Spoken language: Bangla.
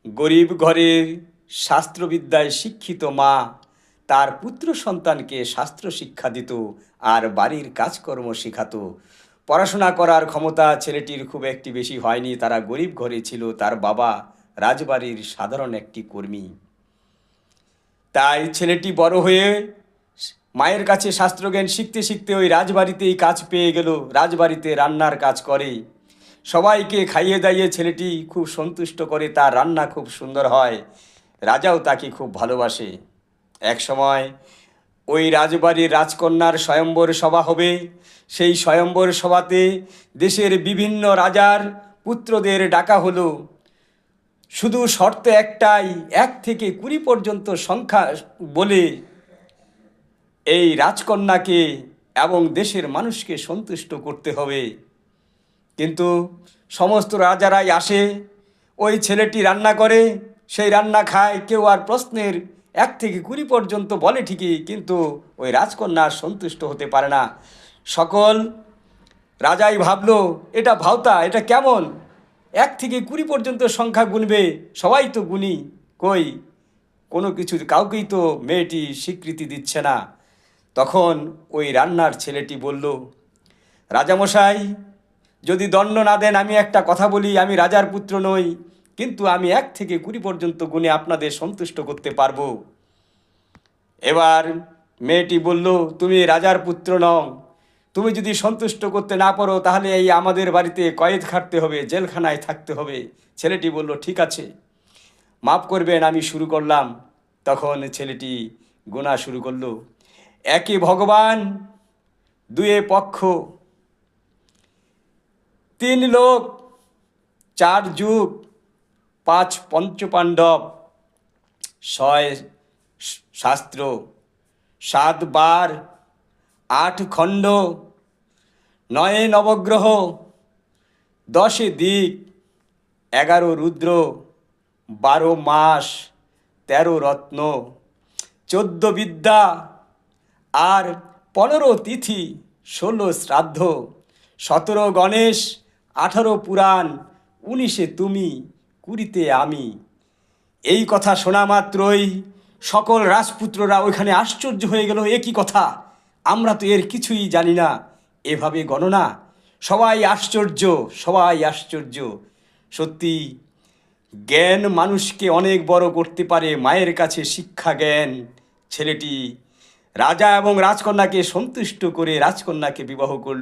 গরিব ঘরের শাস্ত্রবিদ্যায় শিক্ষিত মা তার পুত্র সন্তানকে শাস্ত্র শিক্ষা দিত আর বাড়ির কাজকর্ম শেখাতো। পড়াশোনা করার ক্ষমতা ছেলেটির খুব একটি বেশি হয়নি। তারা গরিব ঘরে ছিল, তার বাবা রাজবাড়ির সাধারণ একটি কর্মী। তাই ছেলেটি বড় হয়ে মায়ের কাছে শাস্ত্রজ্ঞান শিখতে শিখতে ওই রাজবাড়িতেই কাজ পেয়ে গেল। রাজবাড়িতে রান্নার কাজ করে, সবাইকে খাইয়ে দাইয়ে ছেলেটি খুব সন্তুষ্ট করে। তার রান্না খুব সুন্দর হয়, রাজাও তাকে খুব ভালোবাসে। এক সময় ওই রাজবাড়ির রাজকন্যার স্বয়ম্বর সভা হবে। সেই স্বয়ম্বর সভাতে দেশের বিভিন্ন রাজার পুত্রদের ডাকা হলো। শুধু শর্ত একটাই, 1 থেকে 20 পর্যন্ত সংখ্যা বলে এই রাজকন্যাকে এবং দেশের মানুষকে সন্তুষ্ট করতে হবে। কিন্তু সমস্ত রাজারাই আসে, ওই ছেলেটি রান্না করে, সেই রান্না খায়। কেউ আর প্রশ্নের 1 থেকে 20 পর্যন্ত বলে ঠিকই, কিন্তু ওই রাজকন্যা সন্তুষ্ট হতে পারে না। সকল রাজাই ভাবলো এটা ভাওতা, এটা কেমন 1 থেকে 20 পর্যন্ত সংখ্যা গুনবে, সবাই তো গুনি, কই কোনো কিছু কাউকেই তো মেয়েটি স্বীকৃতি দিচ্ছে না। তখন ওই রান্নার ছেলেটি বলল, রাজামশাই যদি দণ্ড না দেন আমি একটা কথা বলি, আমি রাজার পুত্র নই, কিন্তু আমি 1 থেকে 20 পর্যন্ত গুণে আপনাদের সন্তুষ্ট করতে পারবো। এবার মেয়েটি বলল, তুমি রাজার পুত্র নও, তুমি যদি সন্তুষ্ট করতে না পারো তাহলে এই আমাদের বাড়িতে কয়েদ খাটতে হবে, জেলখানায় থাকতে হবে। ছেলেটি বলল, ঠিক আছে, মাফ করবেন, আমি শুরু করলাম। তখন ছেলেটি গোনা শুরু করলো। 1 ভগবান, 2 পক্ষ, 3 লোক, 4 যুগ, 5 পঞ্চপাণ্ডব, 6 শাস্ত্র, 7 বার, 8 খণ্ড, 9 নবগ্রহ, 10 দিক, 11 রুদ্র, 12 মাস, 13 রত্ন, 14 বিদ্যা, আর 15 তিথি, 16 শ্রাদ্ধ, 17 গণেশ, 18 পুরাণ, 19 তুমি, 20 আমি। এই কথা শোনা মাত্রই সকল রাজপুত্ররা ওইখানে আশ্চর্য হয়ে গেল। এ কি কথা, আমরা তো এর কিছুই জানি না, এভাবে গণনা। সবাই আশ্চর্য, সবাই আশ্চর্য। সত্যি জ্ঞান মানুষকে অনেক বড় করতে পারে, মায়ের কাছে শিক্ষা জ্ঞান। ছেলেটি রাজা এবং রাজকন্যাকে সন্তুষ্ট করে রাজকন্যাকে বিবাহ করল।